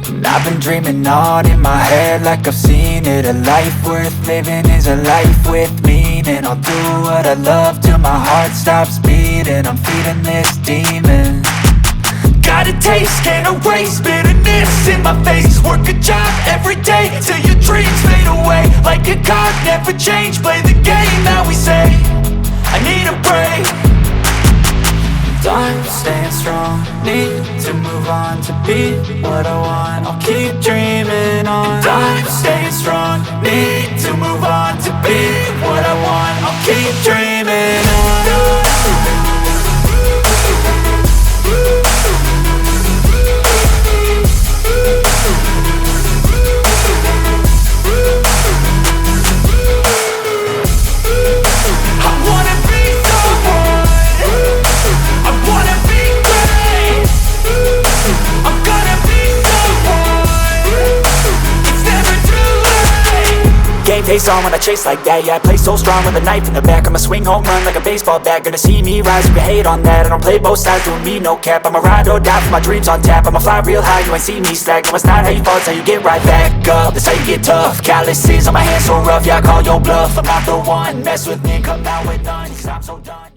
And I've been dreaming on in my head like I've seen it. A life worth living is a life with meaning. I'll do what I love till my heart stops beating. I'm feeding this demon. Got a taste, can't erase bitterness in my face. Work a job every day till your dreams fade away. Like a card, never change, play the game that we say. I need a break. I'm staying strong, need to move on to be what I want. I'll keep dreaming on. I'm staying strong, need to move on to be what I want. I'll keep dreaming on. Game face on when I chase like that. Yeah, I play so strong with a knife in the back. I'ma swing home run like a baseball bat. Gonna see me rise, you can hate on that. I don't play both sides, doing me no cap. I'ma ride or die for my dreams on tap. I'ma fly real high, you ain't see me slack. No, it's not how you fall, it's how you get right back up. That's how you get tough. Calluses on my hands so rough, yeah, I call your bluff. I'm not the one, mess with me, come out with none, 'cause I'm so done.